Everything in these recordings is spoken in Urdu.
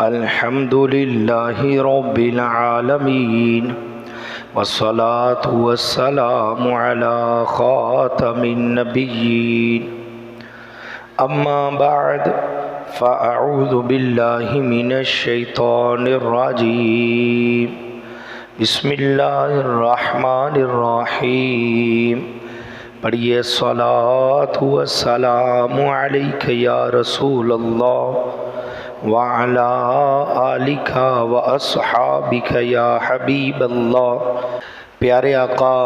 الحمد للہ رب العالمین والصلاة والسلام علی خاتم النبیین اما بعد فاعوذ باللہ من الشیطان الرجیم بسم اللہ الرحمن الرحیم پڑھیے الصلاة والسلام علیک یا رسول اللہ وَعَلَىٰ آلِكَ وَأَصْحَابِكَ یا حبیب اللہ۔ پیارے آقا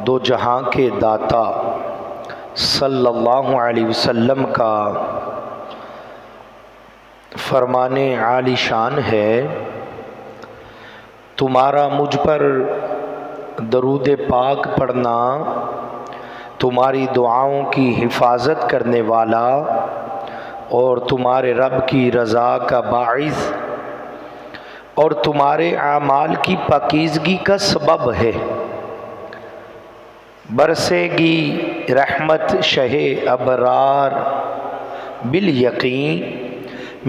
دو جہاں کے داتا صلی اللہ علیہ وسلم کا فرمان عالی شان ہے، تمہارا مجھ پر درود پاک پڑھنا تمہاری دعاؤں کی حفاظت کرنے والا اور تمہارے رب کی رضا کا باعث اور تمہارے اعمال کی پاکیزگی کا سبب ہے۔ برسے گی رحمت شہ ابرار بالیقین،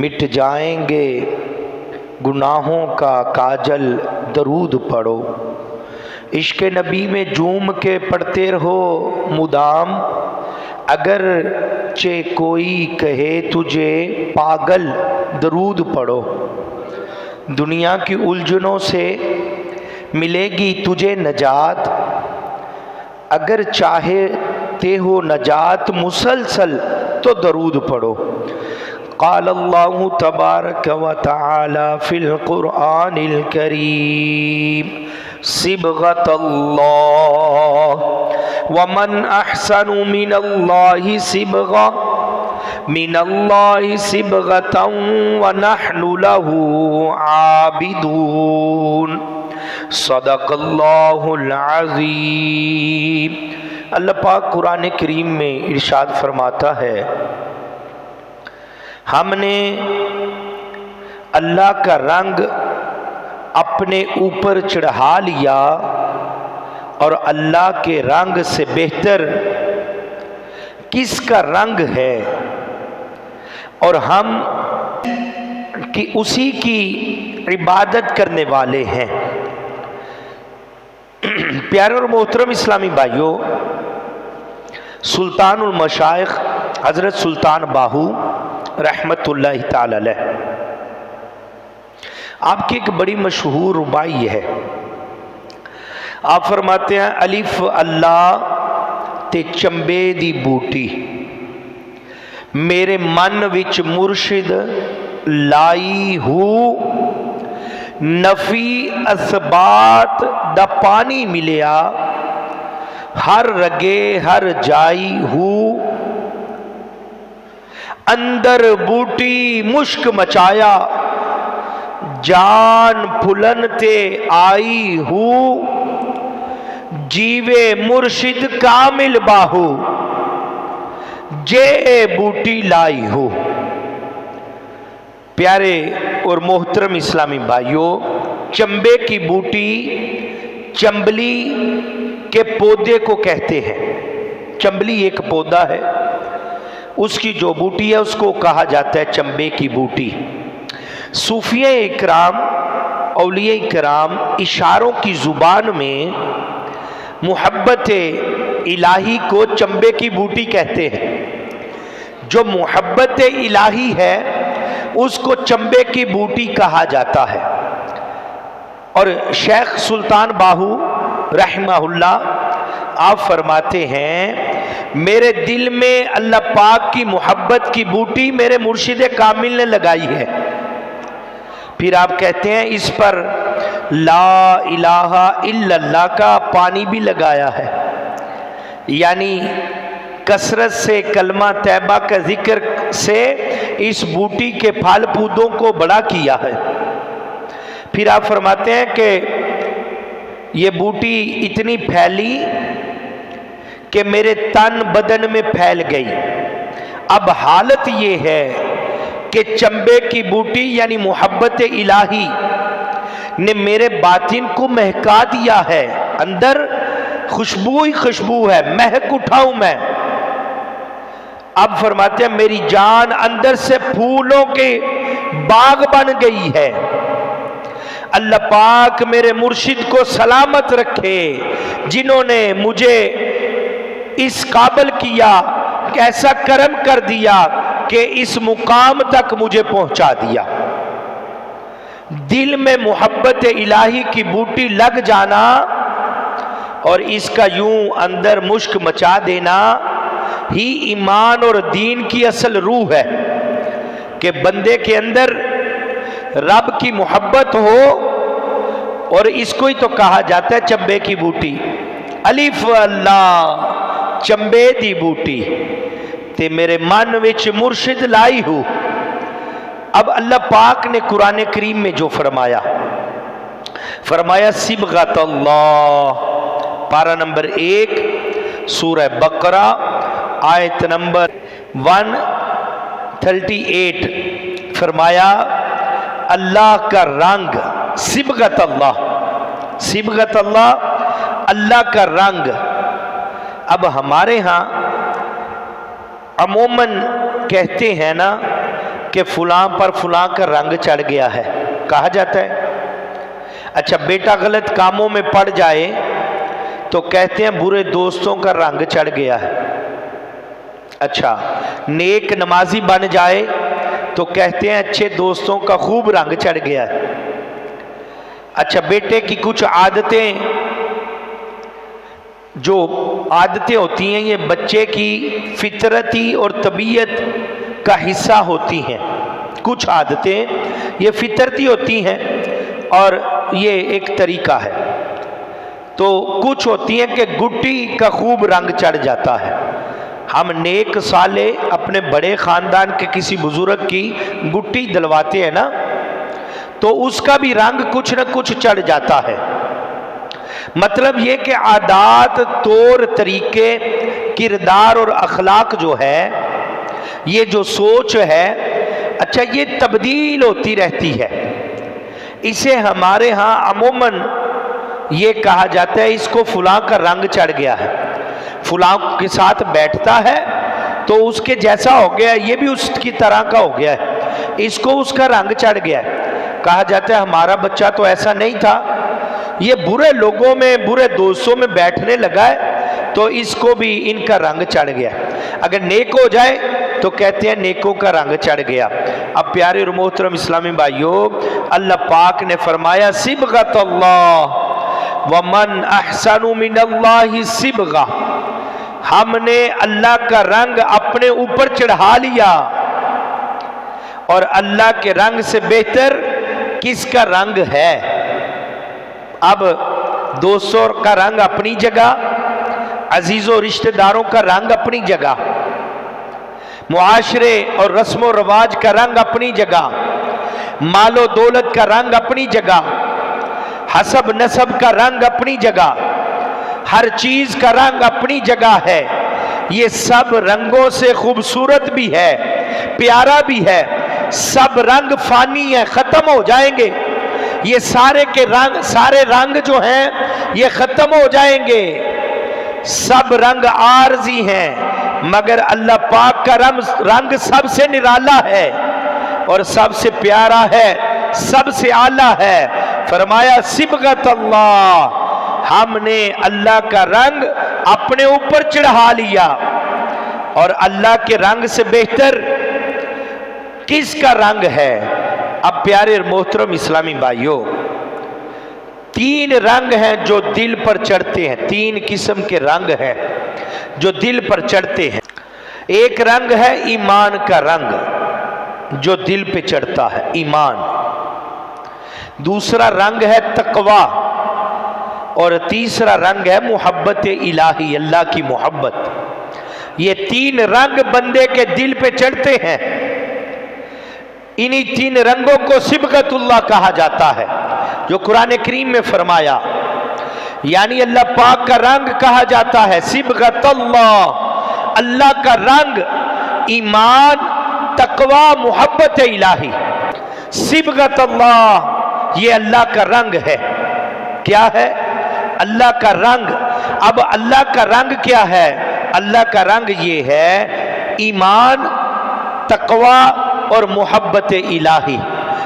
مٹ جائیں گے گناہوں کا کاجل، درود پڑھو۔ عشق نبی میں جھوم کے پڑھتے رہو مدام، اگر کوئی کہے تجھے پاگل، درود پڑھو۔ دنیا کی الجھنوں سے ملے گی تجھے نجات، اگر چاہتے ہو نجات مسلسل تو درود پڑھو۔ قال اللہ تبارک و تعالی فی القرآن الکریم صبغۃ اللہ ومن احسن من اللہ صبغۃ ونحن له عابدون۔ صدق اللہ العظیم۔ اللہ پاک قرآن کریم میں ارشاد فرماتا ہے، ہم نے اللہ کا رنگ اپنے اوپر چڑھا لیا، اور اللہ کے رنگ سے بہتر کس کا رنگ ہے، اور ہم اسی کی عبادت کرنے والے ہیں۔ پیارے اور محترم اسلامی بھائیوں، سلطان المشائخ حضرت سلطان باہو رحمت اللہ تعالی علیہ، آپ کی ایک بڑی مشہور ربائی ہے۔ آپ فرماتے ہیں، الف اللہ تے چمبے دی بوٹی، میرے من وچ مرشد لائی ہو، نفی اثبات دا پانی ملیا، ہر رگے ہر جائی ہو، اندر بوٹی مشک مچایا، جان پھلن تے آئی ہو، جیوے مرشد کامل باہو، جے بوٹی لائی ہو۔ پیارے اور محترم اسلامی بھائیوں، چمبے کی بوٹی چمبلی کے پودے کو کہتے ہیں۔ چمبلی ایک پودا ہے، اس کی جو بوٹی ہے اس کو کہا جاتا ہے چمبے کی بوٹی۔ صوفیہ اکرام، اولیاء اکرام اشاروں کی زبان میں محبت الہی کو چمبے کی بوٹی کہتے ہیں۔ جو محبت الہی ہے اس کو چمبے کی بوٹی کہا جاتا ہے۔ اور شیخ سلطان باہو رحمہ اللہ آپ فرماتے ہیں، میرے دل میں اللہ پاک کی محبت کی بوٹی میرے مرشد کامل نے لگائی ہے۔ پھر آپ کہتے ہیں اس پر لا الہ الا اللہ کا پانی بھی لگایا ہے، یعنی کثرت سے کلمہ طیبہ کا ذکر سے اس بوٹی کے پھل پودوں کو بڑا کیا ہے۔ پھر آپ فرماتے ہیں کہ یہ بوٹی اتنی پھیلی کہ میرے تن بدن میں پھیل گئی۔ اب حالت یہ ہے کہ چمبے کی بوٹی یعنی محبت الہی نے میرے باطن کو مہکا دیا ہے، اندر خوشبو ہی خوشبو ہے، مہک اٹھاؤں میں۔ اب فرماتے ہیں میری جان اندر سے پھولوں کے باغ بن گئی ہے۔ اللہ پاک میرے مرشد کو سلامت رکھے جنہوں نے مجھے اس قابل کیا، ایسا کرم کر دیا کہ اس مقام تک مجھے پہنچا دیا۔ دل میں محبت الہی کی بوٹی لگ جانا اور اس کا یوں اندر مشک مچا دینا ہی ایمان اور دین کی اصل روح ہے، کہ بندے کے اندر رب کی محبت ہو، اور اس کو ہی تو کہا جاتا ہے چمبے کی بوٹی۔ الف اللہ چمبے دی بوٹی تے میرے من وچ مرشد لائی ہو۔ اب اللہ پاک نے قرآن کریم میں جو فرمایا صبغۃ اللہ، پارہ نمبر 1 سورہ بقرہ آیت نمبر 138، فرمایا اللہ کا رنگ، صبغۃ اللہ، صبغۃ اللہ اللہ کا رنگ۔ اب ہمارے ہاں عموماً کہتے ہیں نا کہ فلاں پر فلاں کا رنگ چڑھ گیا ہے، کہا جاتا ہے۔ اچھا بیٹا غلط کاموں میں پڑ جائے تو کہتے ہیں برے دوستوں کا رنگ چڑھ گیا ہے۔ اچھا نیک نمازی بن جائے تو کہتے ہیں اچھے دوستوں کا خوب رنگ چڑھ گیا ہے۔ اچھا بیٹے کی کچھ عادتیں، جو عادتیں ہوتی ہیں یہ بچے کی فطرتی اور طبیعت کا حصہ ہوتی ہیں، کچھ عادتیں یہ فطرتی ہوتی ہیں اور یہ ایک طریقہ ہے، تو کچھ ہوتی ہیں کہ گٹی کا خوب رنگ چڑھ جاتا ہے۔ ہم نیک صالح اپنے بڑے خاندان کے کسی بزرگ کی گٹی دلواتے ہیں نا، تو اس کا بھی رنگ کچھ نہ کچھ چڑھ جاتا ہے۔ مطلب یہ کہ عادات، طور طریقے، کردار اور اخلاق جو ہے، یہ جو سوچ ہے، اچھا یہ تبدیل ہوتی رہتی ہے۔ اسے ہمارے ہاں عموماً یہ کہا جاتا ہے اس کو فلاں کا رنگ چڑھ گیا ہے، فلاں کے ساتھ بیٹھتا ہے تو اس کے جیسا ہو گیا ہے، یہ بھی اس کی طرح کا ہو گیا ہے، اس کو اس کا رنگ چڑھ گیا ہے۔ کہا جاتا ہے ہمارا بچہ تو ایسا نہیں تھا، یہ برے لوگوں میں، برے دوستوں میں بیٹھنے لگا ہے تو اس کو بھی ان کا رنگ چڑھ گیا۔ اگر نیک ہو جائے تو کہتے ہیں نیکوں کا رنگ چڑھ گیا۔ اب پیارے اور محترم اسلامی بھائیوں، اللہ پاک نے فرمایا صبغۃ اللہ ومن احسن من اللہ صبغہ، ہم نے اللہ کا رنگ اپنے اوپر چڑھا لیا، اور اللہ کے رنگ سے بہتر کس کا رنگ ہے؟ اب دوستوں کا رنگ اپنی جگہ، عزیزوں رشتہ داروں کا رنگ اپنی جگہ، معاشرے اور رسم و رواج کا رنگ اپنی جگہ، مال و دولت کا رنگ اپنی جگہ، حسب نسب کا رنگ اپنی جگہ، ہر چیز کا رنگ اپنی جگہ ہے۔ یہ سب رنگوں سے خوبصورت بھی ہے، پیارا بھی ہے، سب رنگ فانی ہیں، ختم ہو جائیں گے، یہ سارے رنگ جو ہیں یہ ختم ہو جائیں گے، سب رنگ عارضی ہیں، مگر اللہ پاک کا رنگ سب سے نرالا ہے اور سب سے پیارا ہے، سب سے اعلیٰ ہے۔ فرمایا صبغۃ اللہ، ہم نے اللہ کا رنگ اپنے اوپر چڑھا لیا، اور اللہ کے رنگ سے بہتر کس کا رنگ ہے؟ اب پیارے اور محترم اسلامی بھائیوں، 3 رنگ ہیں جو دل پر چڑھتے ہیں، 3 قسم کے رنگ ہیں جو دل پر چڑھتے ہیں۔ ایک رنگ ہے ایمان کا رنگ جو دل پہ چڑھتا ہے، ایمان۔ دوسرا رنگ ہے تقوی، اور تیسرا رنگ ہے محبت الہی، اللہ کی محبت۔ یہ 3 رنگ بندے کے دل پہ چڑھتے ہیں، انہی 3 رنگوں کو صبغۃ اللہ کہا جاتا ہے، جو قرآن کریم میں فرمایا، یعنی اللہ پاک کا رنگ کہا جاتا ہے صبغۃ اللہ، اللہ کا رنگ، ایمان، تقوی، محبت الہی۔ صبغۃ اللہ یہ اللہ کا رنگ ہے۔ کیا ہے؟ اللہ کا رنگ۔ اب اللہ کا رنگ کیا ہے؟ اللہ کا رنگ یہ ہے ایمان، تقوی اور محبت الہی،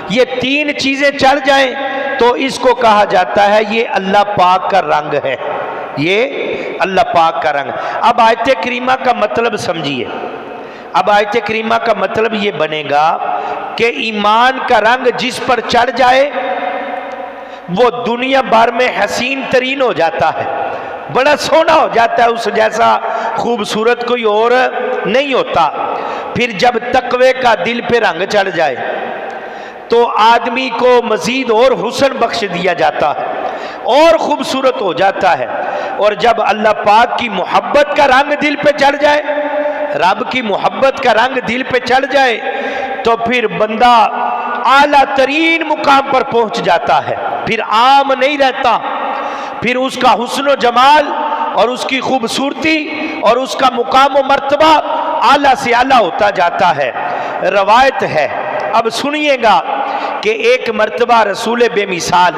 یہ تین چیزیں چڑھ جائیں تو اس کو کہا جاتا ہے یہ اللہ پاک کا رنگ ہے، یہ اللہ پاک کا رنگ۔ اب آیت کریمہ کا مطلب سمجھیے، اب آیت کریمہ کا مطلب یہ بنے گا کہ ایمان کا رنگ جس پر چڑھ جائے وہ دنیا بھر میں حسین ترین ہو جاتا ہے، بڑا سونا ہو جاتا ہے، اس جیسا خوبصورت کوئی اور نہیں ہوتا۔ پھر جب تقوی کا دل پہ رنگ چڑھ جائے تو آدمی کو مزید اور حسن بخش دیا جاتا ہے اور خوبصورت ہو جاتا ہے۔ اور جب اللہ پاک کی محبت کا رنگ دل پہ چڑھ جائے، رب کی محبت کا رنگ دل پہ چڑھ جائے تو پھر بندہ اعلیٰ ترین مقام پر پہنچ جاتا ہے، پھر عام نہیں رہتا، پھر اس کا حسن و جمال اور اس کی خوبصورتی اور اس کا مقام و مرتبہ اعلیٰ سے اعلیٰ ہوتا جاتا ہے۔ روایت ہے، اب سنیے گا کہ ایک مرتبہ رسول بے مثال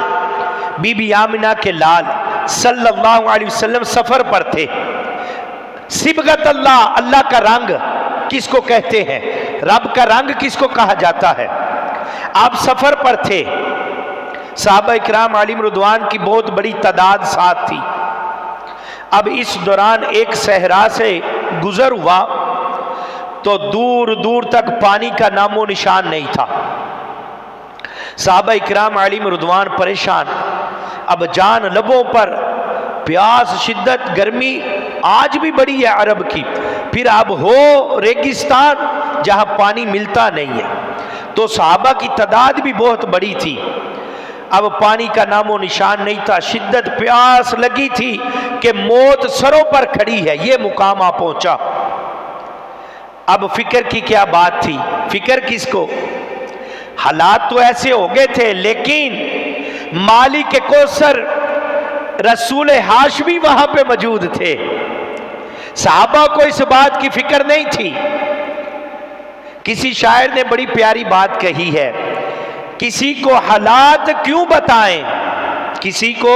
بی بی آمنہ کے لال صلی اللہ علیہ وسلم سفر پر تھے۔ صبغت اللہ، اللہ کا رنگ کس کو کہتے ہیں؟ رب کا رنگ کس کو کہا جاتا ہے؟ آپ سفر پر تھے، صحابہ اکرام علیہم رضوان کی بہت بڑی تعداد ساتھ تھی۔ اب اس دوران ایک صحرا سے گزر ہوا تو دور دور تک پانی کا نام و نشان نہیں تھا۔ صحابہ اکرام علیہم رضوان پریشان، اب جان لبوں پر، پیاس، شدت، گرمی آج بھی بڑی ہے عرب کی، پھر اب ہو ریگستان جہاں پانی ملتا نہیں ہے، تو صحابہ کی تعداد بھی بہت بڑی تھی، اب پانی کا نام و نشان نہیں تھا، شدت پیاس لگی تھی کہ موت سروں پر کھڑی ہے، یہ مقام آ پہنچا۔ اب فکر کی کیا بات تھی؟ فکر کس کو؟ حالات تو ایسے ہو گئے تھے، لیکن مالک کوثر رسول ہاشمی وہاں پہ موجود تھے۔ صحابہ کو اس بات کی فکر نہیں تھی۔ کسی شاعر نے بڑی پیاری بات کہی ہے، کسی کو حالات کیوں بتائیں، کسی کو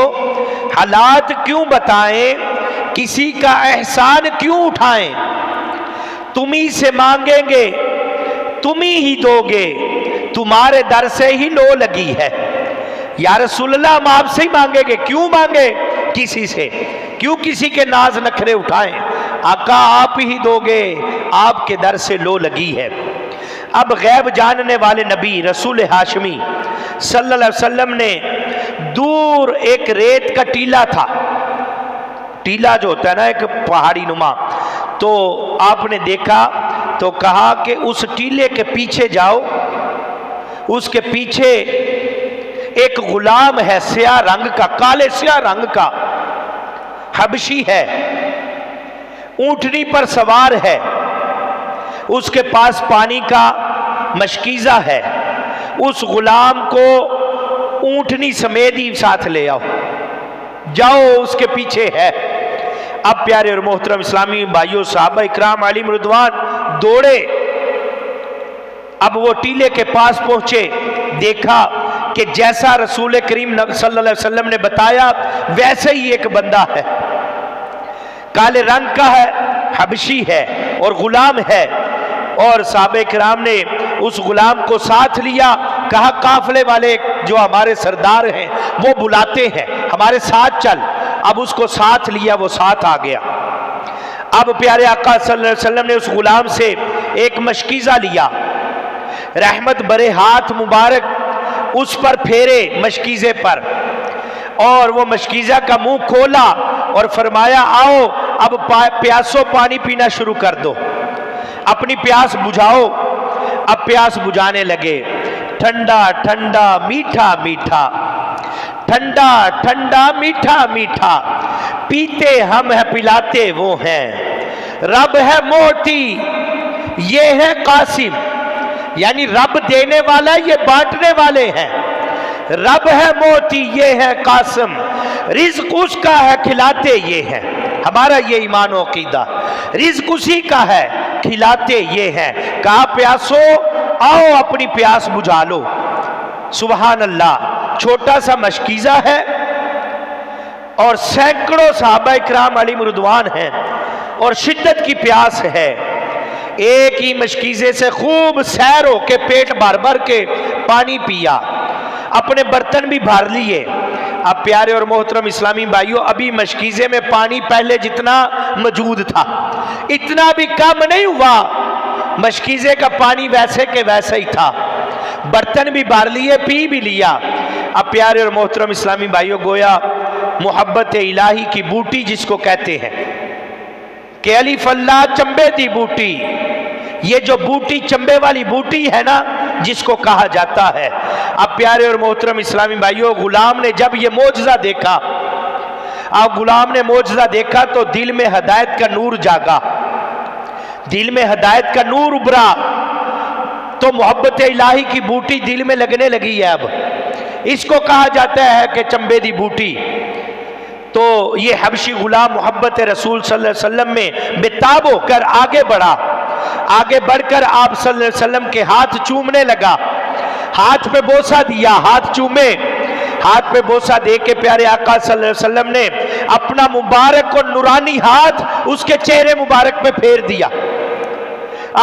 حالات کیوں بتائیں، کسی کا احسان کیوں اٹھائیں، تمہیں سے مانگیں گے تمہیں ہی دو گے، تمہارے در سے ہی لو لگی ہے۔ یا رسول اللہ ہم آپ سے ہی مانگیں گے، کیوں مانگے کسی سے، کیوں کسی کے ناز نخرے اٹھائیں، آقا آپ ہی دو گے، آپ کے در سے لو لگی ہے۔ اب غیب جاننے والے نبی رسول ہاشمی صلی اللہ علیہ وسلم نے دور ایک ریت کا ٹیلا تھا، ٹیلا جو ہوتا ہے نا ایک پہاڑی نما، تو آپ نے دیکھا تو کہا کہ اس ٹیلے کے پیچھے جاؤ، اس کے پیچھے ایک غلام ہے سیاہ رنگ کا، کالے سیاہ رنگ کا، حبشی ہے، اونٹنی پر سوار ہے، اس کے پاس پانی کا مشکیزہ ہے، اس غلام کو اونٹنی سمیت ہی ساتھ لے آؤ، جاؤ اس کے پیچھے ہے۔ اب پیارے اور محترم اسلامی بھائیوں، صحابہ اکرام علیہم رضوان دوڑے، اب وہ ٹیلے کے پاس پہنچے، دیکھا کہ جیسا رسول کریم صلی اللہ علیہ وسلم نے بتایا ویسے ہی ایک بندہ ہے، کالے رنگ کا ہے، حبشی ہے اور غلام ہے، اور صحابہ کرام نے اس غلام کو ساتھ لیا، کہا قافلے والے جو ہمارے سردار ہیں وہ بلاتے ہیں، ہمارے ساتھ چل۔ اب اس کو ساتھ لیا، وہ ساتھ آ گیا۔ اب پیارے آقا صلی اللہ علیہ وسلم نے اس غلام سے ایک مشکیزہ لیا، رحمت برے ہاتھ مبارک اس پر پھیرے مشکیزے پر، اور وہ مشکیزہ کا منہ کھولا اور فرمایا آؤ اب پیاسو پانی پینا شروع کر دو، اپنی پیاس بجھاؤ۔ اب پیاس بجھانے لگے، ٹھنڈا ٹھنڈا میٹھا میٹھا، ٹھنڈا ٹھنڈا میٹھا میٹھا، پیتے ہم ہیں پلاتے وہ ہیں، رب ہے موتی یہ ہے قاسم، یعنی رب دینے والا یہ بانٹنے والے ہیں، رب ہے موتی یہ ہے قاسم، رزق اس کا ہے کھلاتے یہ ہیں۔ ہمارا یہ ایمان و عقیدہ، رزق اسی کا ہے کھلاتے یہ ہیں۔ کہا پیاسو آؤ اپنی پیاس بجھا لو۔ سبحان اللہ، چھوٹا سا مشکیزہ ہے اور سینکڑوں صحابہ اکرام علیہم رضوان ہیں اور شدت کی پیاس ہے، ایک ہی مشکیزے سے خوب سیر ہو کے پیٹ بھر بھر کے پانی پیا، اپنے برتن بھی بھر لیے۔ اب پیارے اور محترم اسلامی بھائیوں، ابھی مشکیزے میں پانی پہلے جتنا موجود تھا اتنا بھی کم نہیں ہوا، مشکیزے کا پانی ویسے کے ویسے ہی تھا، برتن بھی بھر لیے، پی بھی لیا۔ اب پیارے اور محترم اسلامی بھائیوں، گویا محبت الہی کی بوٹی جس کو کہتے ہیں کہ الف اللہ چمبے دی بوٹی، یہ جو بوٹی چمبے والی بوٹی ہے نا جس کو کہا جاتا ہے۔ اب پیارے اور محترم اسلامی بھائیوں، غلام نے جب یہ معجزہ دیکھا، اب غلام نے معجزہ دیکھا تو دل میں ہدایت کا نور جاگا، دل میں ہدایت کا نور ابھرا، تو محبت الہی کی بوٹی دل میں لگنے لگی ہے۔ اب اس کو کہا جاتا ہے کہ چمبے دی بوٹی۔ تو یہ حبشی غلام محبت رسول صلی اللہ علیہ وسلم میں بتاب ہو کر آگے بڑھا، آگے بڑھ کر آپ صلی اللہ علیہ وسلم کے ہاتھ چومنے لگا، ہاتھ پہ بوسہ دیا، ہاتھ چومے، ہاتھ پہ بوسہ دے کے پیارے آقا صلی اللہ علیہ وسلم نے اپنا مبارک اور نورانی ہاتھ اس کے چہرے مبارک پہ پھیر دیا۔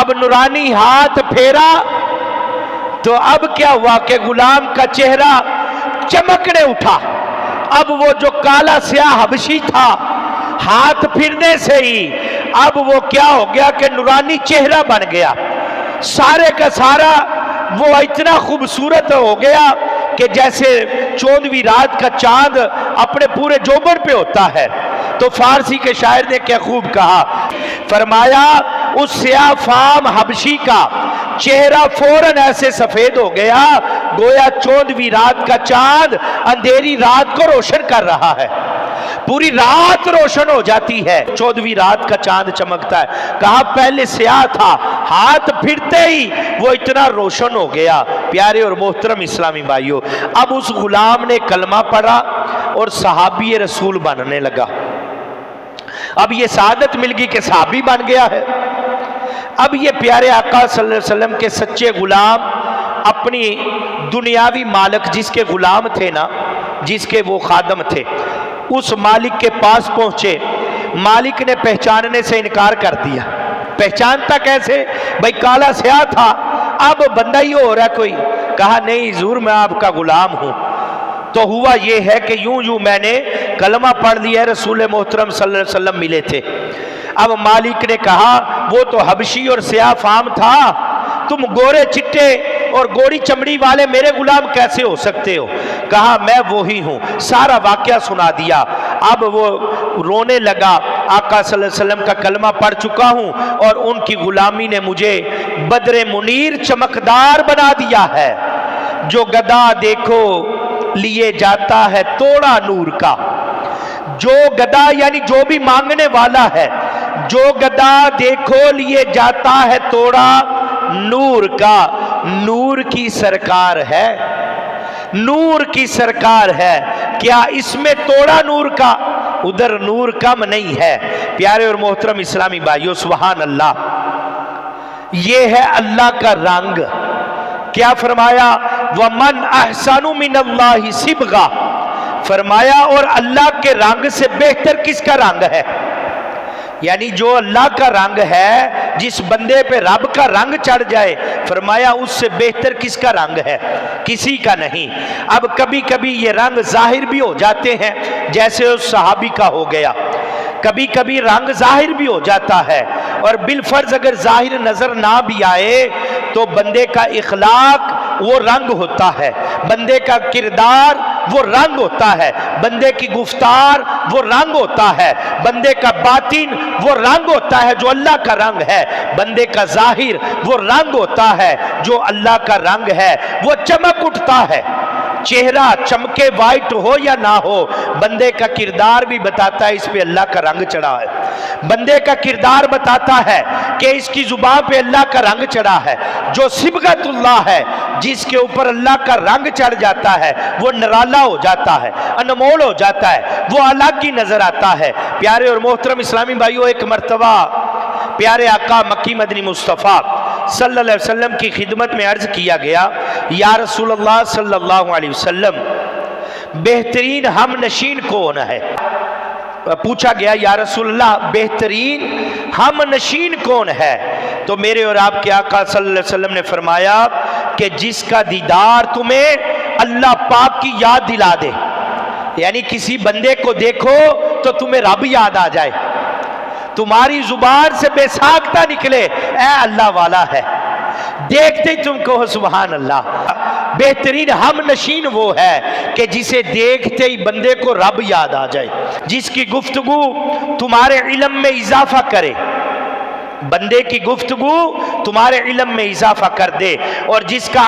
اب نورانی ہاتھ پھیرا تو اب کیا ہوا کہ غلام کا چہرہ چمکنے اٹھا۔ اب وہ جو کالا سیاہ حبشی تھا، ہاتھ پھرنے سے ہی اب وہ کیا ہو گیا کہ نورانی چہرہ بن گیا، سارے کا سارا وہ اتنا خوبصورت ہو گیا کہ جیسے 14ویں رات کا چاند اپنے پورے جوبن پہ ہوتا ہے۔ تو فارسی کے شاعر نے کیا خوب کہا، فرمایا اس سیاہ فام حبشی کا چہرہ فوراً ایسے سفید ہو گیا گویا 14ویں رات کا چاند اندھیری رات کو روشن کر رہا ہے، پوری رات روشن ہو جاتی ہے، 14ویں رات کا چاند چمکتا ہے۔ کہا پہلے سیاہ تھا، ہاتھ پھرتے ہی وہ اتنا روشن ہو گیا۔ پیارے اور محترم اسلامی بھائیوں، اب اس غلام نے کلمہ پڑھا اور صحابی رسول بننے لگا، اب یہ سعادت مل گئی کہ صحابی بن گیا ہے۔ اب یہ پیارے آقا صلی اللہ علیہ وسلم کے سچے غلام اپنی دنیاوی مالک جس کے غلام تھے نا، جس کے وہ خادم تھے، اس مالک کے پاس پہنچے، مالک نے پہچاننے سے انکار کر دیا۔ پہچانتا کیسے؟ بھائی کالا سیاہ تھا، اب بندہ ہی ہو رہا کوئی۔ کہا نہیں حضور میں آپ کا غلام ہوں۔ تو ہوا یہ ہے کہ یوں میں نے کلمہ پڑھ لیا، رسول محترم صلی اللہ علیہ وسلم ملے تھے۔ اب مالک نے کہا وہ تو حبشی اور سیاہ فام تھا، تم گورے چٹے اور گوری چمڑی والے میرے غلام کیسے ہو سکتے ہو؟ کہا میں وہی ہوں، سارا واقعہ سنا دیا۔ اب وہ رونے لگا، آقا صلی اللہ علیہ وسلم کا کلمہ پڑھ چکا ہوں اور ان کی غلامی نے مجھے بدر منیر چمکدار بنا دیا ہے۔ جو گدا دیکھو لیے جاتا ہے توڑا نور کا، جو گدا یعنی جو بھی مانگنے والا ہے، جو گدا دیکھو لیے جاتا ہے توڑا نور کا، نور کی سرکار ہے، نور کی سرکار ہے، کیا اس میں توڑا نور کا؟ ادھر نور کم نہیں ہے۔ پیارے اور محترم اسلامی بھائیو، سبحان اللہ، یہ ہے اللہ کا رنگ۔ کیا فرمایا؟ وَمَنْ أَحْسَنُ مِنَ اللَّهِ صِبْغًا، فرمایا اور اللہ کے رنگ سے بہتر کس کا رنگ ہے؟ یعنی جو اللہ کا رنگ ہے، جس بندے پہ رب کا رنگ چڑھ جائے، فرمایا اس سے بہتر کس کا رنگ ہے؟ کسی کا نہیں۔ اب کبھی کبھی یہ رنگ ظاہر بھی ہو جاتے ہیں، جیسے اس صحابی کا ہو گیا، کبھی کبھی رنگ ظاہر بھی ہو جاتا ہے، اور بالفرض اگر ظاہر نظر نہ بھی آئے تو بندے کا اخلاق وہ رنگ ہوتا ہے، بندے کا کردار وہ رنگ ہوتا ہے، بندے کی گفتار وہ رنگ ہوتا ہے، بندے کا باطن وہ رنگ ہوتا ہے جو اللہ کا رنگ ہے، بندے کا ظاہر وہ رنگ ہوتا ہے جو اللہ کا رنگ ہے، وہ چمک اٹھتا ہے۔ چہرہ چمکے وائٹ ہو یا نہ ہو، بندے کا کردار بھی بتاتا ہے اس پہ اللہ کا رنگ چڑھا ہے، بندے کا کردار بتاتا ہے کہ اس کی زبان پہ اللہ کا رنگ چڑھا ہے۔ جو صبغت اللہ ہے، جس کے اوپر اللہ کا رنگ چڑھ جاتا ہے، وہ نرالا ہو جاتا ہے، انمول ہو جاتا ہے، وہ الگ ہی نظر آتا ہے۔ پیارے اور محترم اسلامی بھائیوں، ایک مرتبہ پیارے آقا مکی مدنی مصطفیٰ صلی اللہ علیہ وسلم کی خدمت میں عرض کیا گیا، یا رسول اللہ صلی اللہ علیہ وسلم، بہترین ہم نشین کون ہے؟ پوچھا گیا یا رسول اللہ بہترین ہم نشین کون ہے؟ تو میرے اور آپ کے آقا صلی اللہ علیہ وسلم نے فرمایا کہ جس کا دیدار تمہیں اللہ پاک کی یاد دلا دے، یعنی کسی بندے کو دیکھو تو تمہیں رب یاد آ جائے، تمہاری زبان سے بے ساختہ نکلے اے اللہ والا ہے، دیکھتے ہی تم کہو سبحان اللہ۔ بہترین ہم نشین وہ ہے کہ جسے دیکھتے ہی بندے کو رب یاد آ جائے، جس کی گفتگو تمہارے علم میں اضافہ کرے، بندے کی گفتگو تمہارے علم میں اضافہ کر دے، اور جس کا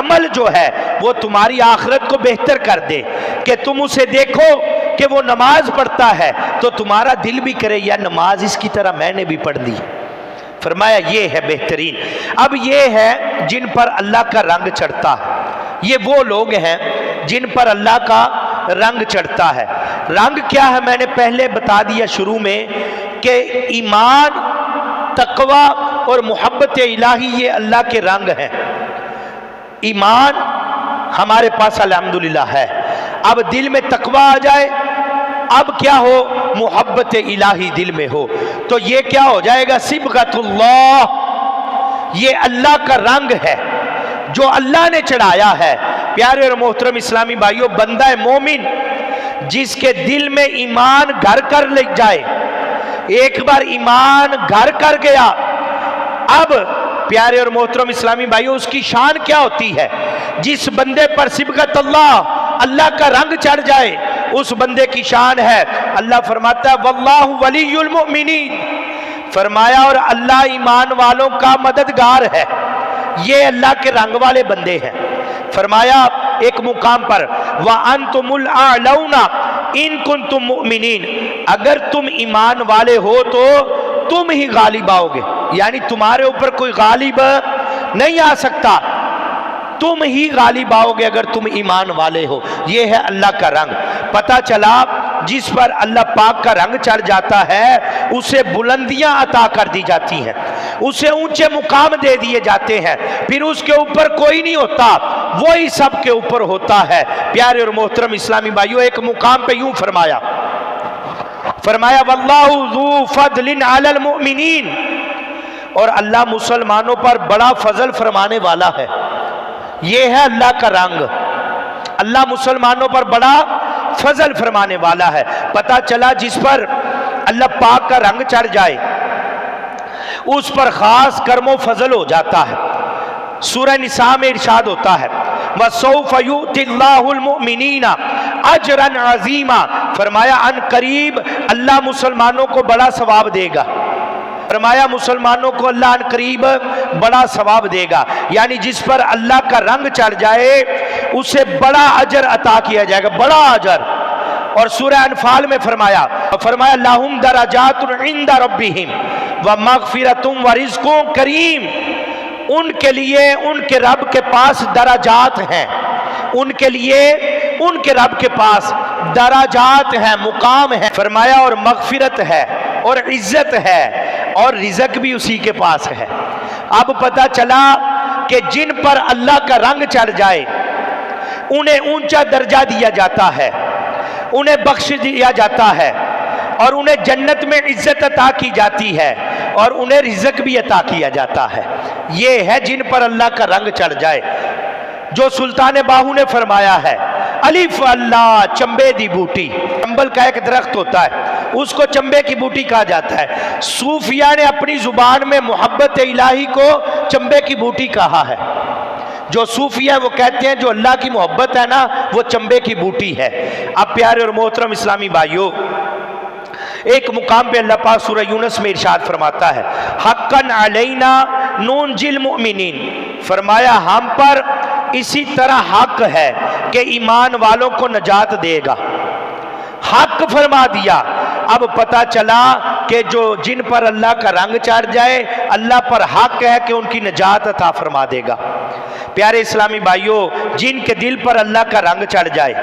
عمل جو ہے وہ تمہاری آخرت کو بہتر کر دے، کہ تم اسے دیکھو کہ وہ نماز پڑھتا ہے تو تمہارا دل بھی کرے یا نماز اس کی طرح میں نے بھی پڑھ دی۔ فرمایا یہ ہے بہترین۔ اب یہ ہے جن پر اللہ کا رنگ چڑھتا ہے، یہ وہ لوگ ہیں جن پر اللہ کا رنگ چڑھتا ہے۔ رنگ کیا ہے میں نے پہلے بتا دیا شروع میں کہ ایمان، تقوی اور محبت الہی یہ اللہ کے رنگ ہیں۔ ایمان ہمارے پاس الحمدللہ ہے، اب دل میں تقوی آ جائے، اب کیا ہو، محبت الہی دل میں ہو، تو یہ کیا ہو جائے گا، صبغۃ اللہ، یہ اللہ کا رنگ ہے جو اللہ نے چڑھایا ہے۔ پیارے اور محترم اسلامی بھائیوں، بندہ مومن جس کے دل میں ایمان گھر کر لے جائے، ایک بار ایمان گھر کر گیا، اب پیارے اور محترم اسلامی بھائیوں اس کی شان کیا ہوتی ہے، جس بندے پر صبغۃ اللہ، اللہ کا رنگ چڑھ جائے، اس بندے کی شان ہے، اللہ فرماتا ہے واللہ ولی المؤمنین، فرمایا اور اللہ ایمان والوں کا مددگار ہے، یہ اللہ کے رنگ والے بندے ہیں۔ فرمایا ایک مقام پر وَأَنْتُمُ الْأَعْلَوْنَ إِن كُنْتُم مُؤْمِنِينَ، اگر تم ایمان والے ہو تو تم ہی غالب آؤ گے، یعنی تمہارے اوپر کوئی غالب نہیں آ سکتا، تم ہی غالب آؤ گے اگر تم ایمان والے ہو۔ یہ ہے اللہ کا رنگ۔ پتہ چلا جس پر اللہ پاک کا رنگ چڑھ جاتا ہے اسے بلندیاں عطا کر دی جاتی ہیں، اسے اونچے مقام دے دیے جاتے ہیں، پھر اس کے اوپر کوئی نہیں ہوتا، وہی سب کے اوپر ہوتا ہے۔ پیارے اور محترم اسلامی بھائیوں، ایک مقام پہ یوں فرمایا واللہ ذو فضل علی المؤمنین، اور اللہ مسلمانوں پر بڑا فضل فرمانے والا ہے۔ یہ ہے اللہ کا رنگ، اللہ مسلمانوں پر بڑا فضل فرمانے والا ہے۔ پتہ چلا جس پر اللہ پاک کا رنگ چڑھ جائے اس پر خاص کرم و فضل ہو جاتا ہے۔ سورہ نساء میں ارشاد ہوتا ہے وَسَوْفَ يُؤْتِ اللَّهُ الْمُؤْمِنِينَ أَجْرًا عَظِيمًا، فرمایا ان قریب اللہ مسلمانوں کو بڑا ثواب دے گا، فرمایا مسلمانوں کو اللہ ان قریب بڑا ثواب دے گا، یعنی جس پر اللہ کا رنگ چڑھ جائے اسے بڑا اجر عطا کیا جائے گا، بڑا اجر۔ اور سورہ انفال میں فرمایا لَهُمْ دَرَجَاتٌ عِنْدَ رَبِّهِمْ وَمَغْفِرَةٌ وَرِزْقٌ کریم، ان کے لیے ان کے رب کے پاس درجات ہیں، ان کے لیے ان کے رب کے پاس درجات ہیں، مقام ہے، فرمایا اور مغفرت ہے اور عزت ہے اور رزق بھی اسی کے پاس ہے۔ اب پتہ چلا کہ جن پر اللہ کا رنگ چڑھ جائے انہیں اونچا درجہ دیا جاتا ہے، انہیں بخش دیا جاتا ہے، اور انہیں جنت میں عزت عطا کی جاتی ہے، اور انہیں رزق بھی عطا کیا جاتا ہے۔ یہ ہے جن پر اللہ کا رنگ چڑھ جائے۔ جو سلطان باہو نے فرمایا ہے الف اللہ چمبے دی بوٹی، چمبل کا ایک درخت ہوتا ہے اس کو چمبے کی بوٹی کہا جاتا ہے، صوفیہ نے اپنی زبان میں محبت الہی کو چمبے کی بوٹی کہا ہے۔ جو صوفیہ وہ کہتے ہیں جو اللہ کی محبت ہے نا وہ چمبے کی بوٹی ہے۔ اب پیارے اور محترم اسلامی بھائیوں، ایک مقام پہ اللہ پاک سورہ یونس میں ارشاد فرماتا ہے حقاً علینا ننجی المؤمنین، فرمایا ہم پر اسی طرح حق ہے کہ ایمان والوں کو نجات دے گا، حق فرما دیا۔ اب پتہ چلا کہ جو جن پر اللہ کا رنگ چڑھ جائے اللہ پر حق ہے کہ ان کی نجات عطا فرما دے گا۔ پیارے اسلامی بھائیوں، جن کے دل پر اللہ کا رنگ چڑھ جائے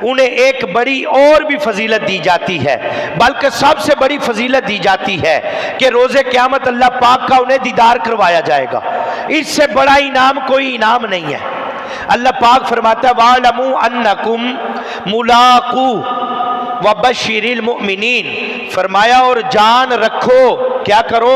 انہیں ایک بڑی اور بھی فضیلت دی جاتی ہے، بلکہ سب سے بڑی فضیلت دی جاتی ہے کہ روز قیامت اللہ پاک کا انہیں دیدار کروایا جائے گا۔ اس سے بڑا انعام کوئی انعام نہیں ہے۔ اللہ پاک فرماتا ہے وَاعْلَمُوا أَنَّكُمْ مُلَاقُوهُ وَبَشِّرِ الْمُؤْمِنِينَ، فرمایا اور جان رکھو، کیا کرو،